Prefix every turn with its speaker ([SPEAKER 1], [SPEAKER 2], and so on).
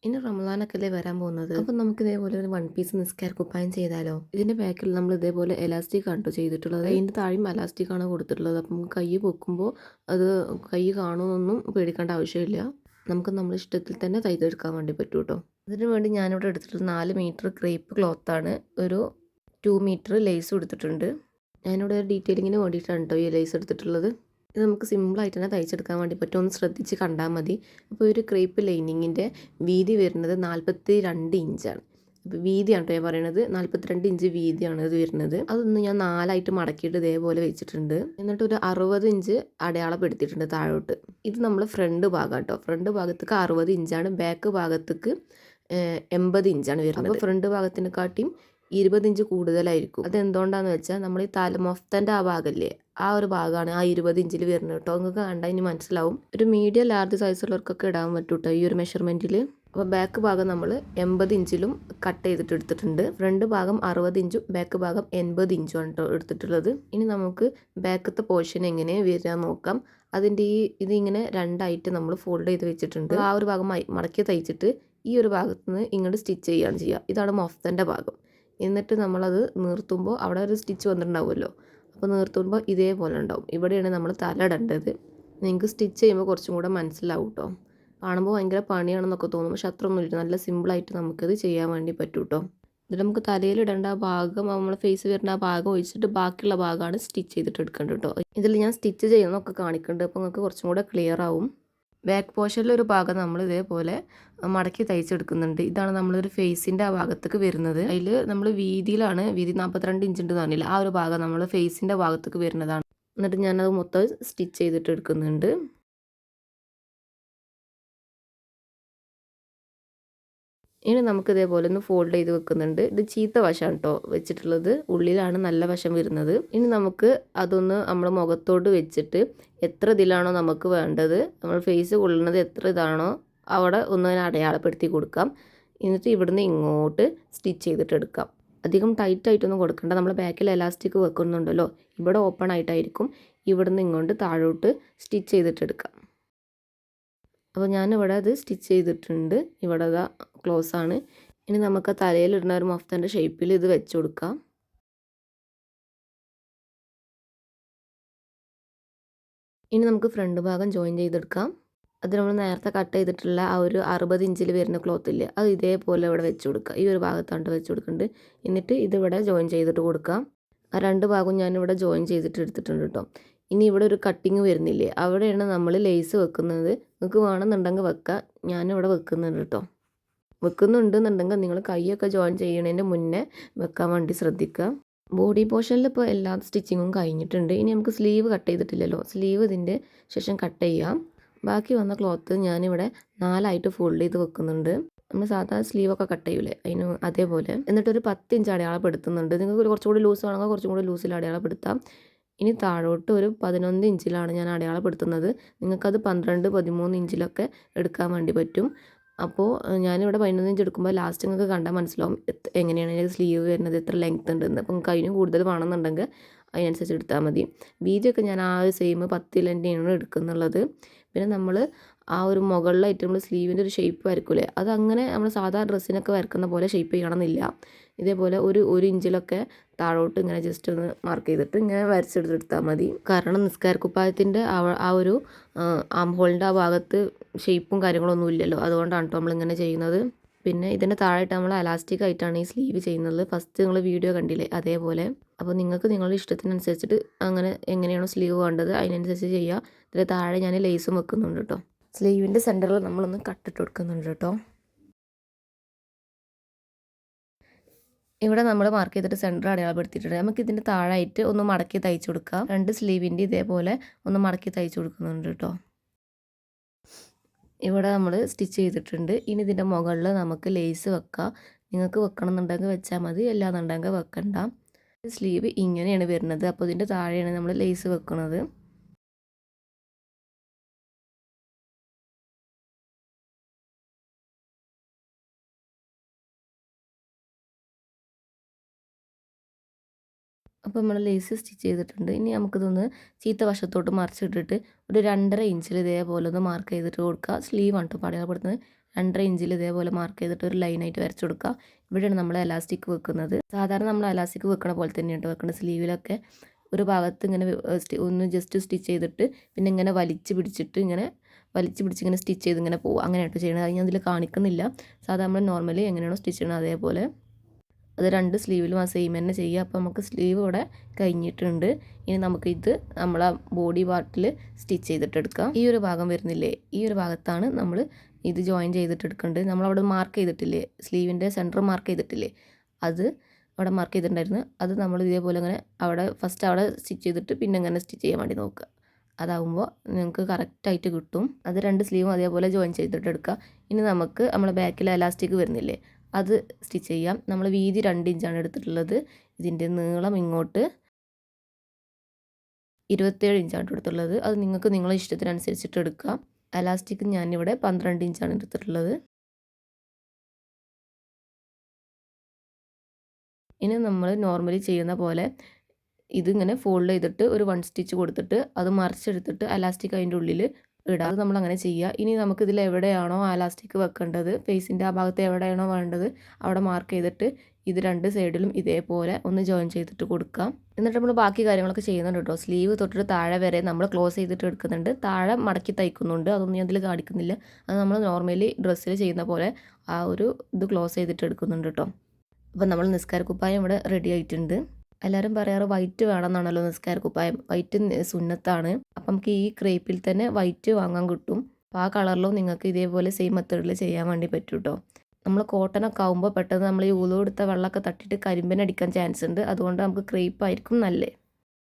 [SPEAKER 1] ഇനി റമദാനൊക്കെ അല്ലേ വരാൻ പോകുന്നത്. അപ്പം നമുക്ക് ഇതേപോലെ ഒരു വൺ പീസ് നിസ്കാര കുപ്പായം ചെയ്താലോ. ഇതിൻ്റെ ബാക്കിൽ നമ്മൾ ഇതേപോലെ എലാസ്റ്റിക് ആണ് കേട്ടോ ചെയ്തിട്ടുള്ളത്. അതിൻ്റെ താഴെയും എലാസ്റ്റിക് ആണ് കൊടുത്തിട്ടുള്ളത്. അപ്പം നമുക്ക് കൈ പൊക്കുമ്പോൾ അത് കൈ കാണുമെന്നൊന്നും പേടിക്കേണ്ട ആവശ്യമില്ല. നമുക്ക് നമ്മുടെ ഇഷ്ടത്തിൽ തന്നെ തയ്ച്ചെടുക്കാൻ വേണ്ടി പറ്റും കേട്ടോ. അതിനു വേണ്ടി ഞാനിവിടെ എടുത്തിട്ടുള്ളത് 4 മീറ്റർ ക്രേപ്പ് ക്ലോത്താണ്. ഒരു 2 മീറ്റർ ലേസും എടുത്തിട്ടുണ്ട്. ഞാനിവിടെ ഡീറ്റെയിലിങ്ങിന് വേണ്ടിയിട്ടാണ് കേട്ടോ ഈ ലേസ് എടുത്തിട്ടുള്ളത്. ഇത് നമുക്ക് സിമ്പിളായിട്ട് തന്നെ തയ്ച്ചെടുക്കാൻ വേണ്ടി പറ്റും. ഒന്ന് ശ്രദ്ധിച്ച് കണ്ടാൽ മതി. അപ്പോൾ ഒരു ക്രേപ്പ് ലൈനിങ്ങിൻ്റെ വീതി വരുന്നത് 42 ഇഞ്ചാണ്. അപ്പോൾ വീതിയാണ് കേട്ടോ ഞാൻ പറയണത്. 42 ഇഞ്ച് വീതിയാണ് ഇത് വരുന്നത്. അതൊന്ന് ഞാൻ 4ആയിട്ട് മടക്കിയിട്ട് ഇതേപോലെ വെച്ചിട്ടുണ്ട്. എന്നിട്ട് ഒരു 60 ഇഞ്ച് അടയാളപ്പെടുത്തിയിട്ടുണ്ട് താഴോട്ട്. ഇത് നമ്മൾ ഫ്രണ്ട് ഭാഗം കേട്ടോ. ഫ്രണ്ട് ഭാഗത്തേക്ക് 60 ഇഞ്ചാണ്. ബാക്ക് ഭാഗത്തേക്ക് 80 ഇഞ്ചാണ് വരുന്നത്. അപ്പോൾ ഫ്രണ്ട് ഭാഗത്തിനെ കാട്ടിയും 20 ഇഞ്ച് കൂടുതലായിരിക്കും. അതെന്തുകൊണ്ടാണെന്ന് വെച്ചാൽ നമ്മൾ ഈ മൊഫ്തൻ്റെ ആ ഭാഗമല്ലേ, ആ ഒരു ഭാഗമാണ് ആ 20 ഇഞ്ചിൽ വരുന്നത് കേട്ടോ. നിങ്ങൾക്ക് കണ്ടാൽ ഇനി മനസ്സിലാവും. ഒരു മീഡിയം ലാർജ് സൈസുള്ളവർക്കൊക്കെ ഇടാൻ പറ്റും കേട്ടോ ഈ ഒരു മെഷർമെൻറ്റിൽ. അപ്പോൾ ബാക്ക് ഭാഗം നമ്മൾ 80 ഇഞ്ചിലും കട്ട് ചെയ്തിട്ട് എടുത്തിട്ടുണ്ട്. ഫ്രണ്ട് ഭാഗം 60 ഇഞ്ചും ബാക്ക് ഭാഗം 80 ഇഞ്ചും ആണ് കേട്ടോ എടുത്തിട്ടുള്ളത്. ഇനി നമുക്ക് ബാക്കത്തെ പോർഷൻ എങ്ങനെ വരിക നോക്കാം. അതിൻ്റെ ഇതിങ്ങനെ രണ്ടായിട്ട് നമ്മൾ ഫോൾഡ് ചെയ്ത് വെച്ചിട്ടുണ്ട്. ആ ഒരു ഭാഗം മടക്കി തയ്ച്ചിട്ട് ഈ ഒരു ഭാഗത്ത് നിന്ന് ഇങ്ങോട്ട് സ്റ്റിച്ച് ചെയ്യുകയാണ് ചെയ്യുക. ഇതാണ് മൊഫ്തൻ്റെ ഭാഗം. എന്നിട്ട് നമ്മളത് നിർത്തുമ്പോൾ അവിടെ ഒരു സ്റ്റിച്ച് വന്നിട്ടുണ്ടാവുമല്ലോ. അപ്പോൾ നിർത്തുമ്പോൾ ഇതേപോലെ ഉണ്ടാവും. ഇവിടെയാണ് നമ്മൾ തല ഇടേണ്ടത്. നിങ്ങൾക്ക് സ്റ്റിച്ച് ചെയ്യുമ്പോൾ കുറച്ചും കൂടെ മനസ്സിലാവും കേട്ടോ. കാണുമ്പോൾ ഭയങ്കര പണിയാണെന്നൊക്കെ തോന്നും. പക്ഷെ അത്രയൊന്നുമില്ല. നല്ല സിമ്പിളായിട്ട് നമുക്കത് ചെയ്യാൻ വേണ്ടി പറ്റും കേട്ടോ. എന്നിട്ട് നമുക്ക് തലയിലിടേണ്ട ആ ഭാഗം, നമ്മൾ ഫേസ് വരുന്ന ആ ഭാഗം ഒഴിച്ചിട്ട് ബാക്കിയുള്ള ഭാഗമാണ് സ്റ്റിച്ച് ചെയ്തിട്ട് എടുക്കേണ്ടത് കേട്ടോ. ഇതിൽ ഞാൻ സ്റ്റിച്ച് ചെയ്യുന്നതൊക്കെ കാണിക്കുന്നുണ്ട്. അപ്പോൾ നിങ്ങൾക്ക് കുറച്ചും കൂടെ ക്ലിയർ ആവും. ബാക്ക് പോർഷനിലൊരു ഭാഗം നമ്മൾ ഇതേപോലെ മടക്കി തയ്ച്ചെടുക്കുന്നുണ്ട്. ഇതാണ് നമ്മളൊരു ഫേസിൻ്റെ ആ ഭാഗത്തേക്ക് വരുന്നത്. അതിൽ നമ്മൾ വീതിയിലാണ്, വീതി 42 ഇഞ്ച് ഉണ്ട് തന്നില്ല. ആ ഒരു ഭാഗം നമ്മൾ ഫേസിൻ്റെ ഭാഗത്തേക്ക് വരുന്നതാണ്. എന്നിട്ട് ഞാനത് മൊത്തം സ്റ്റിച്ച് ചെയ്തിട്ട് എടുക്കുന്നുണ്ട്. ഇനി നമുക്ക് ഇതേപോലെ ഒന്ന് ഫോൾഡ് ചെയ്ത് വെക്കുന്നുണ്ട്. ഇത് ചീത്ത വശമാണ് കേട്ടോ വെച്ചിട്ടുള്ളത്. ഉള്ളിലാണ് നല്ല വശം വരുന്നത്. ഇനി നമുക്ക് അതൊന്ന് നമ്മൾ മുഖത്തോട് വെച്ചിട്ട് എത്ര ഇതിലാണോ നമുക്ക് വേണ്ടത്, നമ്മൾ ഫേസ് കൊള്ളുന്നത് എത്ര ഇതാണോ അവിടെ ഒന്ന് അടയാളപ്പെടുത്തി കൊടുക്കാം. എന്നിട്ട് ഇവിടുന്ന് ഇങ്ങോട്ട് സ്റ്റിച്ച് ചെയ്തിട്ട് എടുക്കാം. അധികം ടൈറ്റായിട്ടൊന്നും കൊടുക്കണ്ട. നമ്മൾ ബാക്കിൽ എലാസ്റ്റിക് വെക്കുന്നുണ്ടല്ലോ, ഇവിടെ ഓപ്പൺ ആയിട്ടായിരിക്കും. ഇവിടുന്ന് ഇങ്ങോട്ട് താഴോട്ട് സ്റ്റിച്ച് ചെയ്തിട്ടെടുക്കാം. അപ്പോൾ ഞാനിവിടെ അത് സ്റ്റിച്ച് ചെയ്തിട്ടുണ്ട്. ഇവിടെ അതാ ക്ലോസ് ആണ്. ഇനി നമുക്ക് തലയിലിടുന്ന ഒരു മഫ്തൻ്റെ ഷേപ്പിൽ ഇത് വെച്ച് കൊടുക്കാം. ഇനി നമുക്ക് ഫ്രണ്ട് ഭാഗം ജോയിൻ ചെയ്തെടുക്കാം. അത് നമ്മൾ നേരത്തെ കട്ട് ചെയ്തിട്ടുള്ള ആ ഒരു 60 ഇഞ്ചിൽ വരുന്ന ക്ലോത്തില്ലേ, അത് ഇതേപോലെ ഇവിടെ വെച്ച് കൊടുക്കുക. ഈ ഒരു ഭാഗത്താണ് വെച്ച് കൊടുക്കുന്നുണ്ട്. എന്നിട്ട് ഇതിവിടെ ജോയിൻ ചെയ്തിട്ട് കൊടുക്കാം. ആ രണ്ട് ഭാഗവും ഞാനിവിടെ ജോയിൻ ചെയ്തിട്ട് എടുത്തിട്ടുണ്ട് കേട്ടോ. ഇനി ഇവിടെ ഒരു കട്ടിങ് വരുന്നില്ലേ, അവിടെയാണ് നമ്മൾ ലേസ് വെക്കുന്നത്. നിങ്ങൾക്ക് വേണമെന്നുണ്ടെങ്കിൽ വെക്കാം. ഞാനിവിടെ വെക്കുന്നുണ്ട് കേട്ടോ. വെക്കുന്നുണ്ടെന്നുണ്ടെങ്കിൽ നിങ്ങൾ കൈയൊക്കെ ജോയിൻ ചെയ്യണതിൻ്റെ മുന്നേ വെക്കാൻ വേണ്ടി ശ്രദ്ധിക്കുക. ബോഡി പോർഷനിൽ ഇപ്പോൾ എല്ലാ സ്റ്റിച്ചിങ്ങും കഴിഞ്ഞിട്ടുണ്ട്. ഇനി നമുക്ക് സ്ലീവ് കട്ട് ചെയ്തിട്ടില്ലല്ലോ, സ്ലീവ് ഇതിൻ്റെ ശേഷം കട്ട് ചെയ്യാം. ബാക്കി വന്ന ക്ലോത്ത് ഞാനിവിടെ 4ആയിട്ട് ഫോൾഡ് ചെയ്ത് വെക്കുന്നുണ്ട്. നമ്മൾ സാധാരണ സ്ലീവൊക്കെ കട്ട് ചെയ്യൂലേ, അതിന് അതേപോലെ. എന്നിട്ടൊരു 10 ഇഞ്ച് അടയാളപ്പെടുത്തുന്നുണ്ട്. നിങ്ങൾക്ക് കുറച്ചുകൂടി ലൂസ് ആണെങ്കിൽ കുറച്ചും കൂടി ലൂസിൽ അടയാളപ്പെടുത്താം. ഇനി താഴോട്ട് ഒരു 11 ഇഞ്ചിലാണ് ഞാൻ അടയാളപ്പെടുത്തുന്നത്. നിങ്ങൾക്കത് 12, 13 ഇഞ്ചിലൊക്കെ എടുക്കാൻ വേണ്ടി പറ്റും. അപ്പോൾ ഞാനിവിടെ 11 ഇഞ്ച് എടുക്കുമ്പോൾ ലാസ്റ്റ് നിങ്ങൾക്ക് കണ്ടാൽ മനസ്സിലാവും എങ്ങനെയാണ് സ്ലീവ് വരുന്നത്, എത്ര ലെങ്ത് ഉണ്ടെന്ന്. അപ്പം നിങ്ങൾക്ക് അതിനും കൂടുതൽ വേണമെന്നുണ്ടെങ്കിൽ അതിനനുസരിച്ച് എടുത്താൽ മതി. വീതിയൊക്കെ ഞാൻ ആ ഒരു സെയിം 10 തന്നെയാണ് എടുക്കുന്നുള്ളത്. പിന്നെ നമ്മൾ ആ ഒരു മുകളിലായിട്ട് നമ്മൾ സ്ലീവിൻ്റെ ഒരു ഷേപ്പ് വരയ്ക്കൂലേ, അതങ്ങനെ നമ്മൾ സാധാരണ ഡ്രസ്സിനൊക്കെ വരക്കുന്ന പോലെ ഷേപ്പ് ചെയ്യണമെന്നില്ല. ഇതേപോലെ ഒരു ഇഞ്ചിലൊക്കെ താഴോട്ട് ഇങ്ങനെ ജസ്റ്റ് ഒന്ന് മാർക്ക് ചെയ്തിട്ട് ഇങ്ങനെ വരച്ചെടുത്തെടുത്താൽ മതി. കാരണം നിസ്കാരക്കുപ്പായത്തിൻ്റെ ആ ഒരു ആം ഹോളിൻ്റെ ആ ഭാഗത്ത് ഷേപ്പും കാര്യങ്ങളൊന്നും ഇല്ലല്ലോ, അതുകൊണ്ടാണ് കേട്ടോ നമ്മളിങ്ങനെ ചെയ്യുന്നത്. പിന്നെ ഇതിൻ്റെ താഴെയിട്ട് നമ്മൾ എലാസ്റ്റിക് ആയിട്ടാണ് ഈ സ്ലീവ് ചെയ്യുന്നത്. ഫസ്റ്റ് നിങ്ങൾ വീഡിയോ കണ്ടില്ലേ, അതേപോലെ. അപ്പോൾ നിങ്ങൾക്ക് നിങ്ങളുടെ ഇഷ്ടത്തിനനുസരിച്ചിട്ട് അങ്ങനെ എങ്ങനെയാണോ സ്ലീവ് വേണ്ടത് അതിനനുസരിച്ച് ചെയ്യുക. ഇതിൽ താഴെ ഞാൻ ലേസും വെക്കുന്നുണ്ട് കേട്ടോ. സ്ലീവിൻ്റെ സെൻറ്ററിൽ നമ്മളൊന്ന് കട്ടിട്ട് കൊടുക്കുന്നുണ്ട് കേട്ടോ. ഇവിടെ നമ്മൾ മാർക്ക് ചെയ്തിട്ട് സെൻറ്റർ അടയാളപ്പെടുത്തിയിട്ടുണ്ട്. നമുക്ക് ഇതിൻ്റെ താഴായിട്ട് ഒന്ന് മടക്കി തയ്ച്ചു കൊടുക്കാം. രണ്ട് സ്ലീവിൻ്റെ ഇതേപോലെ ഒന്ന് മടക്കി തയ്ച്ചു കൊടുക്കുന്നുണ്ട് കേട്ടോ. ഇവിടെ നമ്മൾ സ്റ്റിച്ച് ചെയ്തിട്ടുണ്ട്. ഇനി ഇതിൻ്റെ മുകളിൽ നമുക്ക് ലേസ് വെക്കാം. നിങ്ങൾക്ക് വെക്കണം എന്നുണ്ടെങ്കിൽ വെച്ചാൽ മതി, അല്ലാന്നുണ്ടെങ്കിൽ വെക്കണ്ട. സ്ലീവ് ഇങ്ങനെയാണ് വരുന്നത്. അപ്പോൾ ഇതിൻ്റെ താഴെയാണ് നമ്മൾ ലേസ് വെക്കുന്നത്. അപ്പോൾ നമ്മൾ ലേസ് സ്റ്റിച്ച് ചെയ്തിട്ടുണ്ട്. ഇനി നമുക്കിതൊന്ന് ചീത്ത വശത്തോട്ട് മറിച്ചിട്ടിട്ട് ഒരു 2.5 ഇഞ്ചിൽ ഇതേപോലെ ഒന്ന് മാർക്ക് ചെയ്തിട്ട് കൊടുക്കുക. സ്ലീവാണ് കേട്ടോ അടയാളപ്പെടുത്തുന്നത്. 2.5 ഇഞ്ചിൽ ഇതേപോലെ മാർക്ക് ചെയ്തിട്ട് ഒരു ലൈനായിട്ട് വരച്ചു കൊടുക്കുക. ഇവിടെയാണ് നമ്മൾ എലാസ്റ്റിക് വെക്കുന്നത്. സാധാരണ നമ്മൾ എലാസ്റ്റിക് വെക്കണ പോലെ തന്നെയാണ് വെക്കുന്നത്. സ്ലീവിലൊക്കെ ഒരു ഭാഗത്ത് ഇങ്ങനെ ഒന്ന് ജസ്റ്റ് സ്റ്റിച്ച് ചെയ്തിട്ട് പിന്നെ ഇങ്ങനെ വലിച്ച് പിടിച്ചിട്ട് ഇങ്ങനെ സ്റ്റിച്ച് ചെയ്ത് ഇങ്ങനെ പോകും. അങ്ങനെയായിട്ട് ചെയ്യണത്. അത് ഞാൻ അതിൽ കാണിക്കുന്നില്ല. സാധാരണ നമ്മൾ നോർമലി എങ്ങനെയാണോ സ്റ്റിച്ച് ചെയ്യണത് അതേപോലെ അത് 2 സ്ലീവിലും ആ സെയിം തന്നെ ചെയ്യുക. അപ്പോൾ നമുക്ക് സ്ലീവ് ഇവിടെ കഴിഞ്ഞിട്ടുണ്ട്. ഇനി നമുക്കിത് നമ്മളെ ബോഡി പാർട്ടിൽ സ്റ്റിച്ച് ചെയ്തിട്ടെടുക്കാം. ഈ ഒരു ഭാഗം വരുന്നില്ലേ, ഈ ഒരു ഭാഗത്താണ് നമ്മൾ ഇത് ജോയിൻ ചെയ്തിട്ടെടുക്കേണ്ടത്. നമ്മളവിടെ മാർക്ക് ചെയ്തിട്ടില്ലേ, സ്ലീവിൻ്റെ സെൻറ്റർ മാർക്ക് ചെയ്തിട്ടില്ലേ, അത് അവിടെ മാർക്ക് ചെയ്തിട്ടുണ്ടായിരുന്നു. അത് നമ്മൾ ഇതേപോലെ ഇങ്ങനെ ഫസ്റ്റ് അവിടെ സ്റ്റിച്ച് ചെയ്തിട്ട് പിന്നെ ഇങ്ങനെ സ്റ്റിച്ച് ചെയ്യാൻ വേണ്ടി നോക്കുക. അതാവുമ്പോൾ നിങ്ങൾക്ക് കറക്റ്റായിട്ട് കിട്ടും. അത് 2 സ്ലീവും അതേപോലെ ജോയിൻ ചെയ്തിട്ടെടുക്കുക. ഇനി നമുക്ക് നമ്മളെ ബാക്കിൽ എലാസ്റ്റിക് വരുന്നില്ലേ, അത് സ്റ്റിച്ച് ചെയ്യാം. നമ്മൾ വീതി 2 ഇഞ്ചാണ് എടുത്തിട്ടുള്ളത്. ഇതിൻ്റെ നീളം ഇങ്ങോട്ട് 27 ഇഞ്ചാണ് എടുത്തിട്ടുള്ളത്. അത് നിങ്ങൾക്ക് നിങ്ങളെ ഇഷ്ടത്തിനനുസരിച്ചിട്ട് എടുക്കാം. എലാസ്റ്റിക് ഞാനിവിടെ 12 ഇഞ്ചാണ് എടുത്തിട്ടുള്ളത്. ഇനി നമ്മൾ നോർമലി ചെയ്യുന്ന പോലെ ഇതിങ്ങനെ ഫോൾഡ് ചെയ്തിട്ട് ഒരു 1 സ്റ്റിച്ച് കൊടുത്തിട്ട് അത് മറിച്ചെടുത്തിട്ട് എലാസ്റ്റിക് അതിൻ്റെ ഉള്ളിൽ ഇടുക. അത് നമ്മളങ്ങനെ ചെയ്യുക. ഇനി നമുക്കിതിൽ എവിടെയാണോ എലാസ്റ്റിക് വെക്കേണ്ടത്, ഫേസിൻ്റെ ആ ഭാഗത്ത് എവിടെയാണോ വേണ്ടത് അവിടെ മാർക്ക് ചെയ്തിട്ട് ഇത് 2 സൈഡിലും ഇതേപോലെ ഒന്ന് ജോയിൻ ചെയ്തിട്ട് കൊടുക്കാം. എന്നിട്ട് നമ്മൾ ബാക്കി കാര്യങ്ങളൊക്കെ ചെയ്യുന്നുണ്ട് കേട്ടോ. സ്ലീവ് തൊട്ടിട്ട് താഴെ വരെ നമ്മൾ ക്ലോസ് ചെയ്തിട്ട് എടുക്കുന്നുണ്ട്. താഴെ മടക്കി തയ്ക്കുന്നുണ്ട്. അതൊന്നും ഞാൻ ഇതിൽ കാണിക്കുന്നില്ല. അത് നമ്മൾ നോർമലി ഡ്രസ്സിൽ ചെയ്യുന്ന പോലെ ആ ഒരു ഇത് ക്ലോസ് ചെയ്തിട്ട് എടുക്കുന്നുണ്ട് കേട്ടോ. അപ്പം നമ്മൾ നിസ്കാരക്കുപ്പായം ഇവിടെ റെഡി ആയിട്ടുണ്ട്. എല്ലാവരും പറയാറ് വൈറ്റ് വേണമെന്നാണല്ലോ നിസ്കാരക്കുപ്പായം. വൈറ്റ് സുന്നത്താണ്. അപ്പം നമുക്ക് ഈ ക്രേപ്പിൽ തന്നെ വൈറ്റ് വാങ്ങാൻ കിട്ടും. അപ്പോൾ ആ കളറിലും നിങ്ങൾക്ക് ഇതേപോലെ സെയിം മെത്തേഡിൽ ചെയ്യാൻ വേണ്ടി പറ്റും കേട്ടോ. നമ്മൾ കോട്ടനൊക്കെ ആകുമ്പോൾ പെട്ടെന്ന് നമ്മൾ ഈ ഉളു എടുത്ത വെള്ളമൊക്കെ തട്ടിയിട്ട് കരിമ്പനടിക്കാൻ ചാൻസ് ഉണ്ട്. അതുകൊണ്ട് നമുക്ക് ക്രേപ്പ് ആയിരിക്കും നല്ലത്.